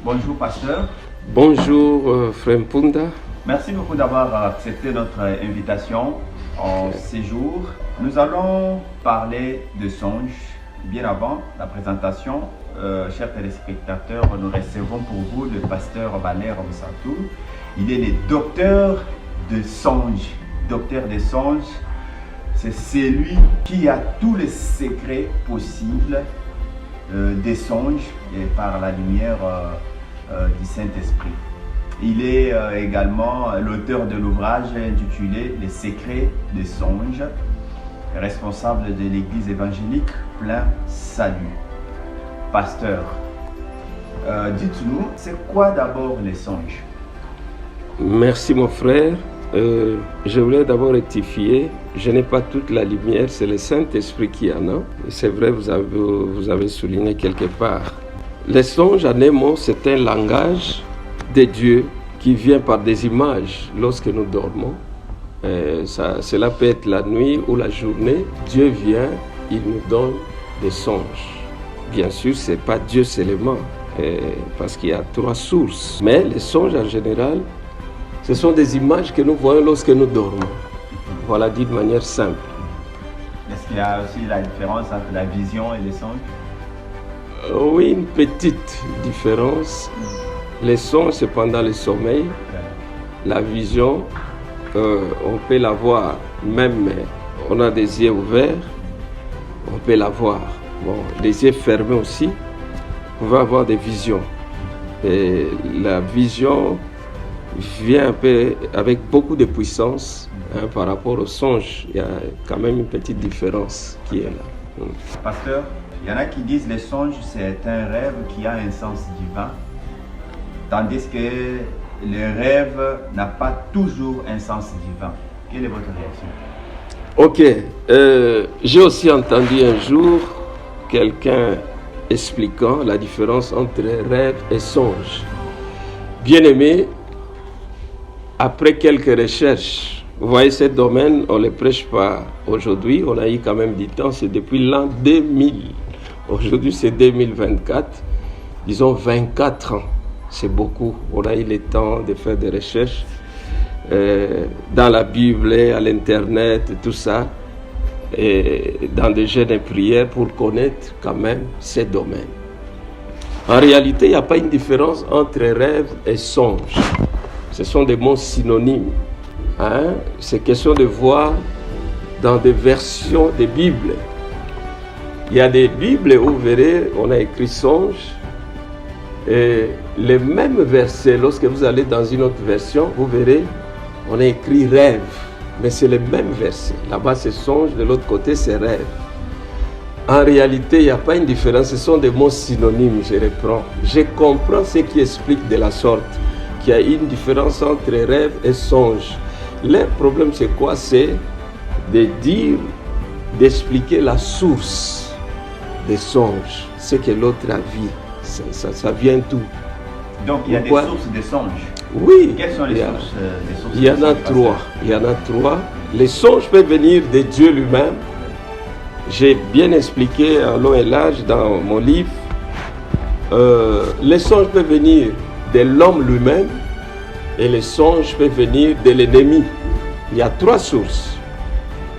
Bonjour pasteur. Bonjour Frère Mpunda. Merci beaucoup d'avoir accepté notre invitation en séjour. Nous allons parler de songes. Bien avant la présentation, chers téléspectateurs, nous recevons pour vous le pasteur Valère Msatou. Il est le docteur de songes. Docteur des songes, c'est celui qui a tous les secrets possibles des songes et par la lumière du Saint-Esprit. Il est également l'auteur de l'ouvrage intitulé Les secrets des songes, responsable de l'église évangélique Plein Salut. Pasteur, dites-nous, c'est quoi d'abord les songes? Merci mon frère. Je voulais d'abord rectifier, je n'ai pas toute la lumière, c'est le Saint-Esprit qui en a. C'est vrai, vous avez souligné quelque part. Les songes, en un mot, c'est un langage de Dieu qui vient par des images lorsque nous dormons. Cela peut être la nuit ou la journée. Dieu vient, il nous donne des songes. Bien sûr, ce n'est pas Dieu seulement, parce qu'il y a trois sources. Mais les songes en général, ce sont des images que nous voyons lorsque nous dormons. Voilà, dit de manière simple. Est-ce qu'il y a aussi la différence entre la vision et les songes? Oui, une petite différence. Les songes, c'est pendant le sommeil. La vision, on peut la voir, même on a des yeux ouverts, on peut la voir. Bon, les yeux fermés aussi, on va avoir des visions. Et la vision vient un peu avec beaucoup de puissance par rapport au songe. Il y a quand même une petite différence qui est là. Pasteur, il y en a qui disent que les songes, c'est un rêve qui a un sens divin, tandis que le rêve n'a pas toujours un sens divin. Quelle est votre réaction? Ok, j'ai aussi entendu un jour quelqu'un expliquant la différence entre rêve et songe. Bien aimé, après quelques recherches, vous voyez, ce domaine, on ne le prêche pas aujourd'hui, on a eu quand même du temps, c'est depuis l'an 2000. Aujourd'hui, c'est 2024, disons 24 ans, c'est beaucoup. On a eu le temps de faire des recherches dans la Bible, à l'Internet, tout ça, et dans des jeûnes de prière pour connaître quand même ces domaines. En réalité, il n'y a pas une différence entre rêve et songe. Ce sont des mots synonymes. C'est question de voir dans des versions des Bibles. Il y a des Bibles où vous verrez, on a écrit songe. Et les mêmes versets, lorsque vous allez dans une autre version, vous verrez, on a écrit rêve. Mais c'est les mêmes versets. Là-bas, c'est songe, de l'autre côté, c'est rêve. En réalité, il n'y a pas une différence. Ce sont des mots synonymes, je reprends. Je comprends ce qui explique de la sorte qu'il y a une différence entre rêve et songe. Le problème, c'est quoi? C'est de dire, d'expliquer la source des songes, ce que l'autre a vu. Ça vient tout. Donc, il y a des sources des songes. Oui. Quelles sont les sources des songes? Il y en a trois. Il y en a trois. Les songes peuvent venir de Dieu lui-même. J'ai bien expliqué en long et large dans mon livre. Les songes peuvent venir de l'homme lui-même et les songes peuvent venir de l'ennemi. Il y a trois sources.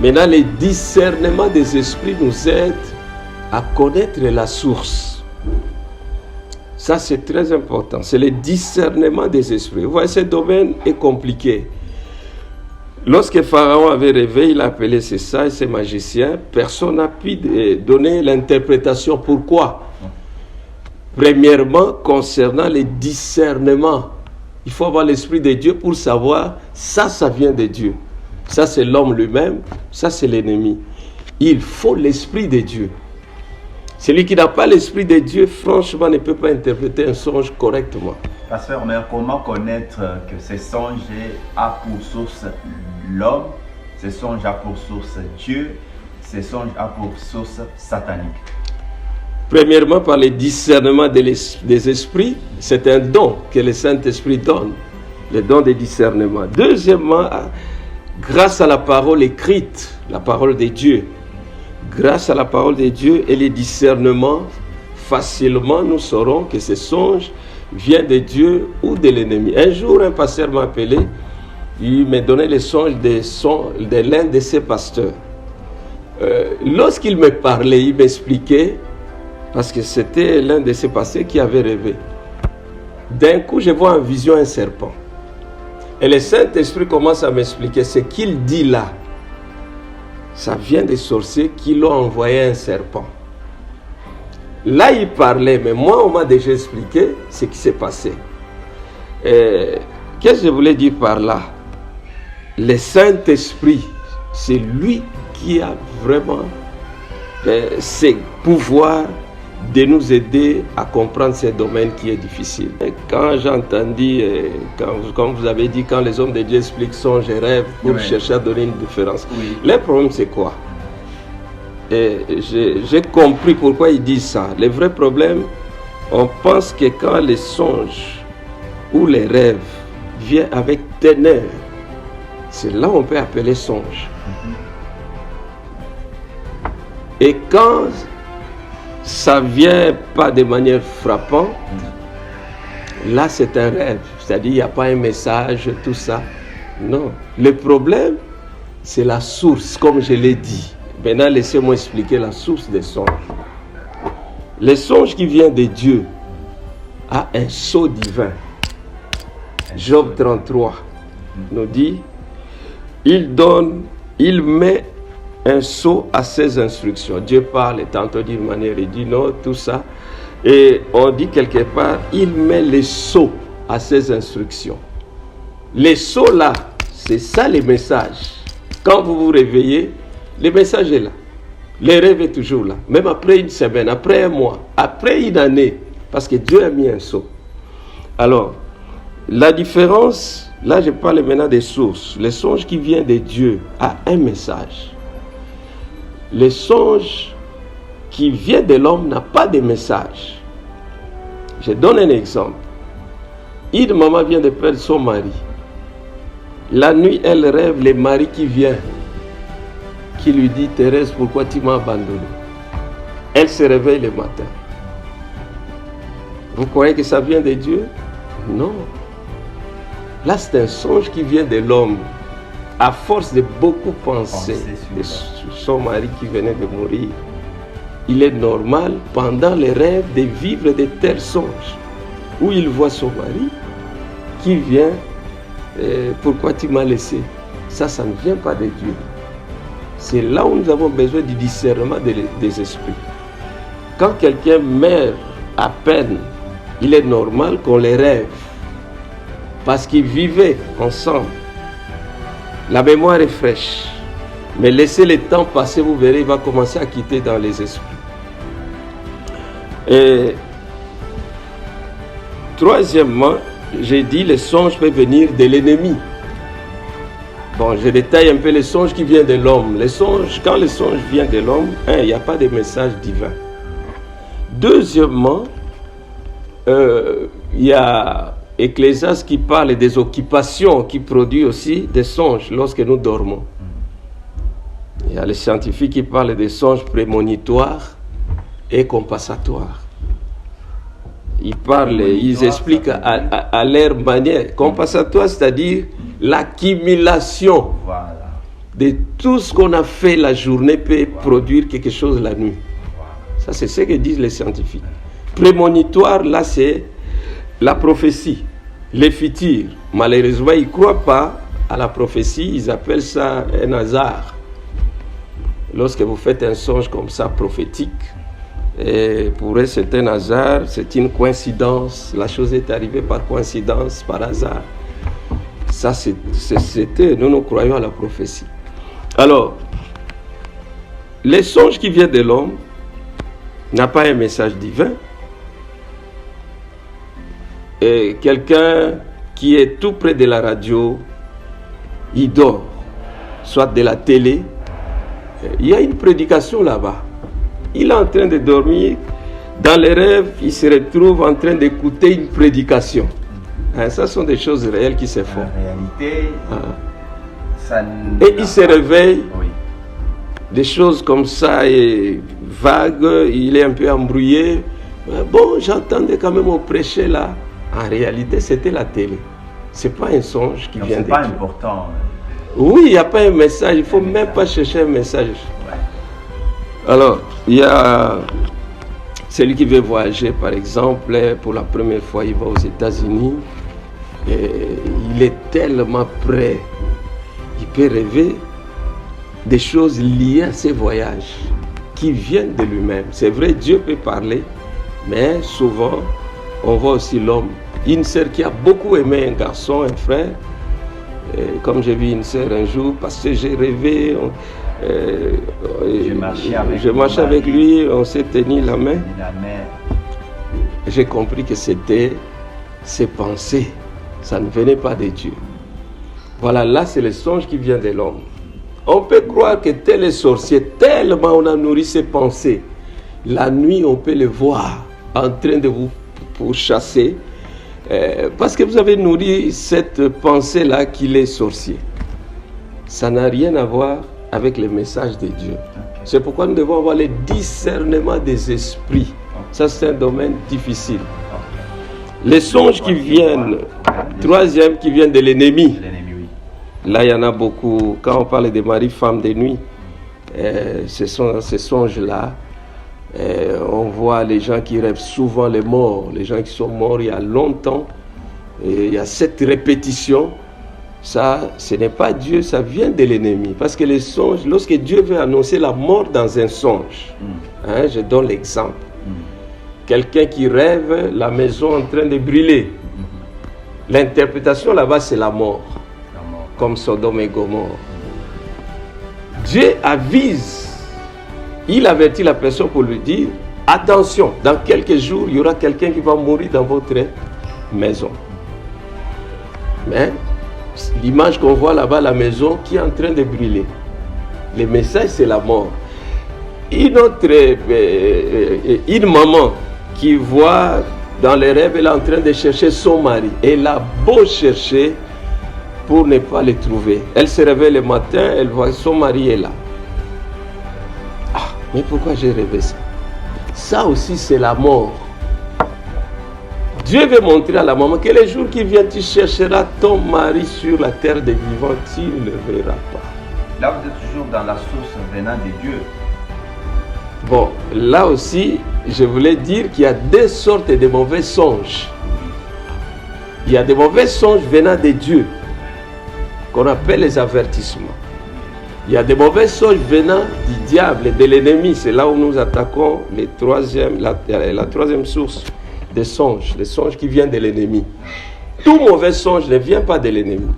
Maintenant, le discernement des esprits nous aide à connaître la source. Ça, c'est très important. C'est le discernement des esprits. Vous voyez, ce domaine est compliqué. Lorsque Pharaon avait rêvé, il a appelé ses sages, ses magiciens. Personne n'a pu donner l'interprétation. Pourquoi? Premièrement, concernant le discernement, il faut avoir l'Esprit de Dieu pour savoir, ça vient de Dieu. Ça, c'est l'homme lui-même, ça, c'est l'ennemi. Il faut l'Esprit de Dieu. Celui qui n'a pas l'Esprit de Dieu, franchement, ne peut pas interpréter un songe correctement. Pasteur, mais comment connaître que ces songes a pour source l'homme, ces songes a pour source Dieu, ces songes a pour source satanique? Premièrement, par le discernement des esprits, c'est un don que le Saint-Esprit donne, le don de discernement. Deuxièmement, grâce à la parole écrite, la parole de Dieu. Grâce à la parole de Dieu et le discernement, facilement nous saurons que ces songes vient de Dieu ou de l'ennemi. Un jour, un pasteur m'a appelé, il m'a donné les songes de l'un de ses pasteurs. Lorsqu'il me parlait, il m'expliquait, parce que c'était l'un de ses pasteurs qui avait rêvé. D'un coup, je vois en vision un serpent. Et le Saint-Esprit commence à m'expliquer ce qu'il dit là. Ça vient des sorciers qui l'ont envoyé un serpent. Là, il parlait, mais moi, on m'a déjà expliqué ce qui s'est passé. Qu'est-ce que je voulais dire par là? Le Saint-Esprit, c'est lui qui a vraiment ce pouvoir de nous aider à comprendre ce domaine qui est difficile. Quand j'ai entendu, comme vous avez dit, quand les hommes de Dieu expliquent songes et rêves pour chercher à donner une différence, le problème c'est quoi? J'ai compris pourquoi ils disent ça. Le vrai problème, on pense que quand les songes ou les rêves viennent avec ténèbres, c'est là qu'on peut appeler songe. Et quand ça vient pas de manière frappante, là c'est un rêve, c'est-à-dire il n'y a pas un message, tout ça. Non, le problème c'est la source, comme je l'ai dit. Maintenant laissez-moi expliquer la source des songes. Les songes qui viennent de Dieu a un sceau divin. Job 33 nous dit, il met un sceau à ses instructions. Dieu parle, et tantôt d'une manière, il dit non, tout ça. Et on dit quelque part, il met les sceaux à ses instructions. Les sceaux là, c'est ça les messages. Quand vous vous réveillez, le message est là. Le rêve est toujours là. Même après une semaine, après un mois, après une année. Parce que Dieu a mis un sceau. Alors, la différence, là je parle maintenant des sources. Le songe qui vient de Dieu a un message. Le songe qui vient de l'homme n'a pas de message. Je donne un exemple. Une maman vient de perdre son mari. La nuit, elle rêve le mari qui vient, qui lui dit, Thérèse, pourquoi tu m'as abandonné? Elle se réveille le matin. Vous croyez que ça vient de Dieu? Non. Là, c'est un songe qui vient de l'homme. À force de beaucoup penser sur son mari qui venait de mourir, il est normal, pendant les rêves, de vivre de tels songes, où il voit son mari qui vient, pourquoi tu m'as laissé? Ça ne vient pas de Dieu. C'est là où nous avons besoin du discernement des esprits. Quand quelqu'un meurt à peine, il est normal qu'on les rêve, parce qu'ils vivaient ensemble. La mémoire est fraîche, mais laissez le temps passer, vous verrez, il va commencer à quitter dans les esprits. Et troisièmement, j'ai dit, les songes peuvent venir de l'ennemi. Bon, je détaille un peu les songes qui viennent de l'homme. Les songes, quand les songes viennent de l'homme, il n'y a pas de message divin. Deuxièmement, il y a Ecclésiaste qui parle des occupations qui produisent aussi des songes lorsque nous dormons. Il y a les scientifiques qui parlent des songes prémonitoires et compensatoires. Ils expliquent à leur manière. Compensatoire, c'est-à-dire l'accumulation de tout ce qu'on a fait la journée peut produire quelque chose la nuit. Ça, c'est ce que disent les scientifiques. Prémonitoire, là, c'est la prophétie, les futurs. Malheureusement, ils ne croient pas à la prophétie, ils appellent ça un hasard. Lorsque vous faites un songe comme ça, prophétique, et pour eux c'est un hasard, c'est une coïncidence, la chose est arrivée par coïncidence, par hasard. Ça, c'était, nous croyons à la prophétie. Alors, les songes qui viennent de l'homme n'ont pas un message divin. Et quelqu'un qui est tout près de la radio, il dort, soit de la télé, il y a une prédication là-bas. Il est en train de dormir, dans les rêves, il se retrouve en train d'écouter une prédication. Ça sont des choses réelles qui se font. En réalité, ça et il se réveille, des choses comme ça, et vagues, il est un peu embrouillé. Bon, j'entendais quand même au prêcher là. En réalité, c'était la télé. Ce n'est pas un songe qui vient de Dieu. Ce n'est pas important. Oui, il n'y a pas un message. Il ne faut même pas chercher un message. Ouais. Alors, il y a celui qui veut voyager, par exemple, pour la première fois, il va aux États-Unis. Il est tellement prêt. Il peut rêver des choses liées à ses voyages qui viennent de lui-même. C'est vrai, Dieu peut parler, mais souvent, on voit aussi l'homme. Une sœur qui a beaucoup aimé un garçon, un frère, et comme j'ai vu une sœur un jour, parce que j'ai rêvé, je marchais avec lui, on s'est tenu la main. J'ai compris que c'était ses pensées, ça ne venait pas de Dieu. Voilà, là c'est le songe qui vient de l'homme. On peut croire que tel est sorcier, tellement on a nourri ses pensées. La nuit, on peut le voir en train de vous pourchasser. Parce que vous avez nourri cette pensée-là qu'il est sorcier. Ça n'a rien à voir avec le message de Dieu. C'est pourquoi nous devons avoir le discernement des esprits. Ça, c'est un domaine difficile. Les songes qui viennent, troisième, qui viennent de l'ennemi. Là, il y en a beaucoup. Quand on parle de mari, femme de nuit, ce sont ces songes-là. On voit les gens qui rêvent souvent les morts, les gens qui sont morts il y a longtemps. Et il y a cette répétition. Ça, ce n'est pas Dieu, ça vient de l'ennemi. Parce que les songes, lorsque Dieu veut annoncer la mort dans un songe, je donne l'exemple. Quelqu'un qui rêve la maison en train de brûler. L'interprétation là-bas, c'est la mort. Comme Sodome et Gomorrhe. Dieu avise. Il avertit la personne pour lui dire, attention, dans quelques jours, il y aura quelqu'un qui va mourir dans votre maison. Mais l'image qu'on voit là-bas, la maison qui est en train de brûler. Le message, c'est la mort. Une maman qui voit dans les rêves, elle est en train de chercher son mari. Elle a beau chercher pour ne pas le trouver. Elle se réveille le matin, elle voit son mari est là. Mais pourquoi j'ai rêvé ça? Ça aussi, c'est la mort. Dieu veut montrer à la maman que les jours qui viennent, tu chercheras ton mari sur la terre des vivants, tu ne le verras pas. Là, vous êtes toujours dans la source venant de Dieu. Bon, là aussi, je voulais dire qu'il y a deux sortes de mauvais songes. Il y a des mauvais songes venant de Dieu, qu'on appelle les avertissements. Il y a des mauvais songes venant du diable et de l'ennemi. C'est là où nous attaquons la troisième source des songes, les songes qui viennent de l'ennemi. Tout mauvais songe ne vient pas de l'ennemi.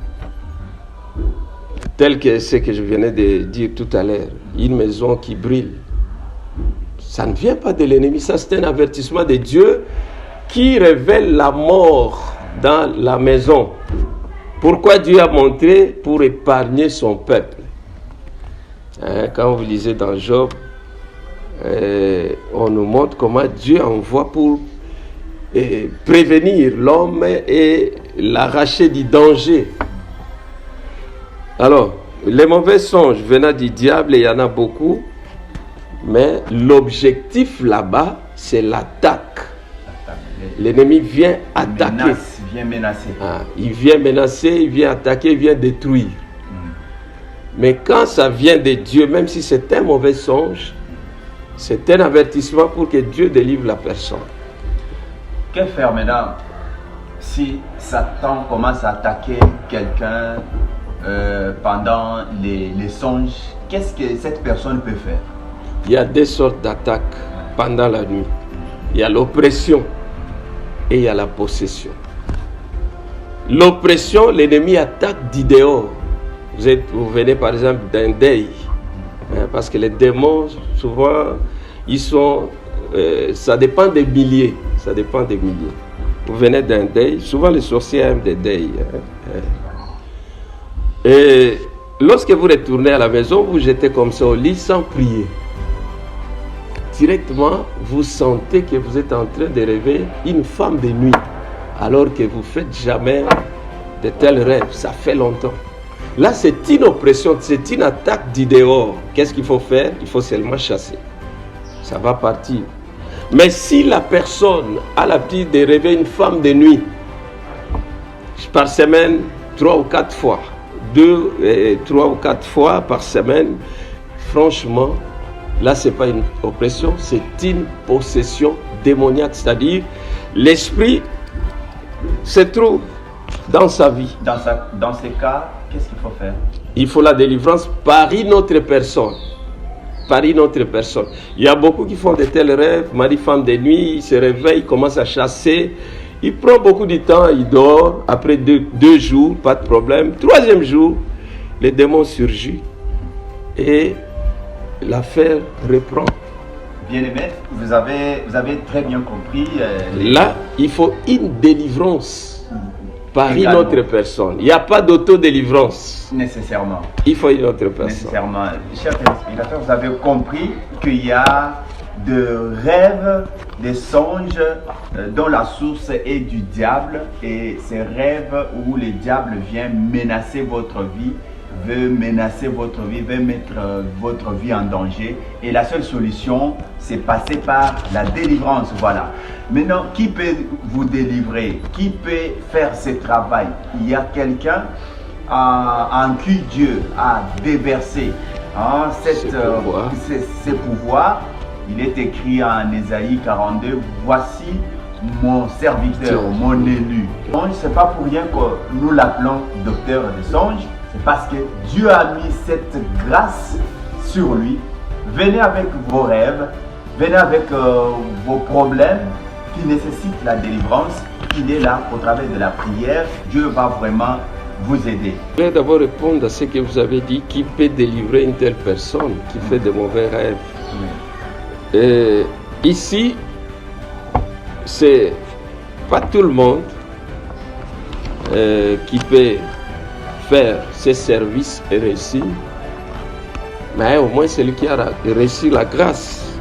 Tel que ce que je venais de dire tout à l'heure, une maison qui brûle. Ça ne vient pas de l'ennemi, ça c'est un avertissement de Dieu qui révèle la mort dans la maison. Pourquoi Dieu a montré? Pour épargner son peuple. Quand vous lisez dans Job, on nous montre comment Dieu envoie pour prévenir l'homme et l'arracher du danger. Alors, les mauvais songes venant du diable, il y en a beaucoup, mais l'objectif là-bas, c'est l'attaque. L'ennemi vient attaquer. Il vient menacer, il vient attaquer, il vient détruire. Mais quand ça vient de Dieu, même si c'est un mauvais songe, c'est un avertissement pour que Dieu délivre la personne. Que faire maintenant si Satan commence à attaquer quelqu'un pendant les songes? Qu'est-ce que cette personne peut faire? Il y a deux sortes d'attaques pendant la nuit. Il y a l'oppression et il y a la possession. L'oppression, l'ennemi attaque du dehors. Vous venez par exemple d'un deuil, parce que les démons, souvent, ils sont, ça dépend des milliers, ça dépend des milliers. Vous venez d'un deuil, souvent les sorciers aiment des deuils. Et lorsque vous retournez à la maison, vous jetez comme ça au lit sans prier. Directement, vous sentez que vous êtes en train de rêver une femme de nuit, alors que vous ne faites jamais de tels rêves, ça fait longtemps. Là, c'est une oppression, c'est une attaque du dehors. Qu'est-ce qu'il faut faire? Il faut seulement chasser. Ça va partir. Mais si la personne a l'habitude de rêver une femme de nuit, par semaine, 3 ou 4 fois. 3 ou 4 fois par semaine. Franchement, là, ce n'est pas une oppression, c'est une possession démoniaque. C'est-à-dire, l'esprit se trouve dans sa vie. Dans ces cas, qu'est-ce qu'il faut faire? Il faut la délivrance par une autre personne. Par une autre personne. Il y a beaucoup qui font de tels rêves. Mari, femme de nuit, il se réveille, il commence à chasser. Il prend beaucoup de temps, il dort. Après 2 jours, pas de problème. 3e jour, le démon surgit et l'affaire reprend. Bien-aimé, vous avez très bien compris. Là, il faut une délivrance par Également. une autre personne. Il n'y a pas d'autodélivrance. Nécessairement. Il faut une autre personne. Nécessairement. Chers téléspectateurs, vous avez compris qu'il y a de rêves, des songes dont la source est du diable, et ces rêves où le diable vient menacer votre vie, veut menacer votre vie, veut mettre votre vie en danger, et la seule solution c'est passer par la délivrance. Voilà. Maintenant, qui peut vous délivrer? Qui peut faire ce travail? Il y a quelqu'un en qui Dieu a déversé ces pouvoirs. Il est écrit en Ésaïe 42, voici mon serviteur, mon élu. Donc, ce n'est pas pour rien que nous l'appelons docteur des songes, c'est parce que Dieu a mis cette grâce sur lui. Venez avec vos rêves, venez avec vos problèmes qui nécessitent la délivrance. Il est là au travers de la prière. Dieu va vraiment vous aider. Je vais d'abord répondre à ce que vous avez dit. Qui peut délivrer une telle personne qui fait de mauvais rêves? Ici, c'est pas tout le monde qui peut faire ces services et réussir, mais au moins celui qui a reçu la grâce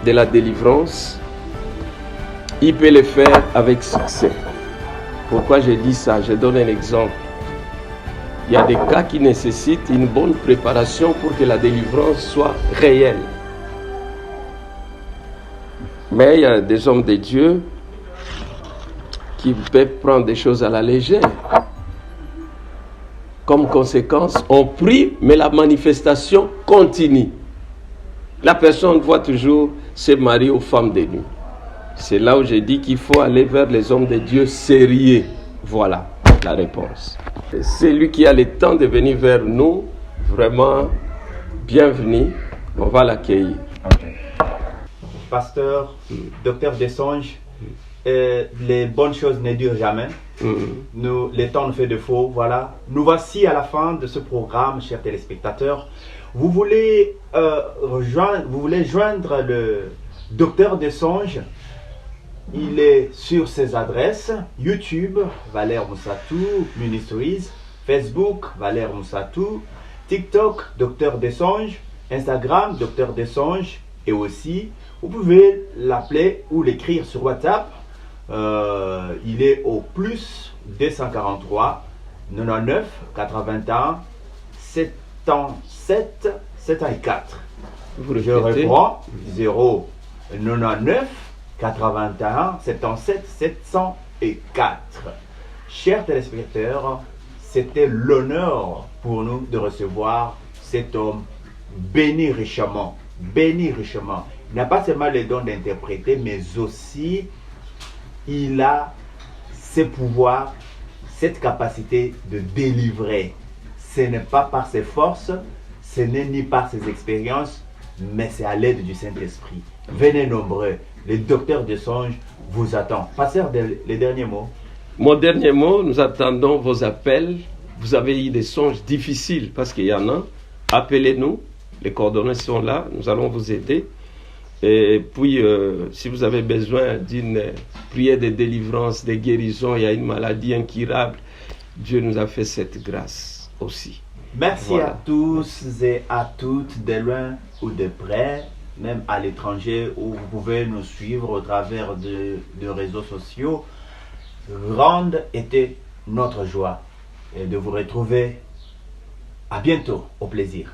de la délivrance, il peut le faire avec succès. Pourquoi je dis ça? Je donne un exemple. Il y a des cas qui nécessitent une bonne préparation pour que la délivrance soit réelle. Mais il y a des hommes de Dieu qui peuvent prendre des choses à la légère. Comme conséquence, on prie, mais la manifestation continue. La personne voit toujours ses maris aux femmes de nuit. C'est là où j'ai dit qu'il faut aller vers les hommes de Dieu sérieux. Voilà la réponse. C'est lui qui a le temps de venir vers nous. Vraiment, bienvenue. On va l'accueillir. Okay. Pasteur, docteur des songes, les bonnes choses ne durent jamais. Le temps nous fait défaut. Voilà. Nous voici à la fin de ce programme, chers téléspectateurs. Vous voulez joindre le docteur des songes? Il est sur ses adresses YouTube, Valère Moussatou Ministries, Facebook, Valère Moussatou, TikTok, Docteur des Songes, Instagram, Docteur des Songes, et aussi, vous pouvez l'appeler ou l'écrire sur WhatsApp. Il est au plus 243 99 81 77 74. Je reprends 099 81 77 704. Chers téléspectateurs, c'était l'honneur pour nous de recevoir cet homme béni richement. Béni richement. Il n'a pas seulement le don d'interpréter, mais aussi il a ce pouvoir, cette capacité de délivrer. Ce n'est pas par ses forces, ce n'est ni par ses expériences, mais c'est à l'aide du Saint-Esprit. Venez nombreux. Le docteur des songes vous attend. Pasteur, les derniers mots. Mon dernier mot, nous attendons vos appels. Vous avez eu des songes difficiles, parce qu'il y en a. Appelez-nous. Les coordonnées sont là. Nous allons vous aider. Et puis, si vous avez besoin d'une prière de délivrance, de guérison, il y a une maladie incurable, Dieu nous a fait cette grâce aussi. Merci voilà. À tous et à toutes, de loin ou de près, même à l'étranger, où vous pouvez nous suivre au travers de réseaux sociaux. Grande était notre joie et de vous retrouver. À bientôt, au plaisir.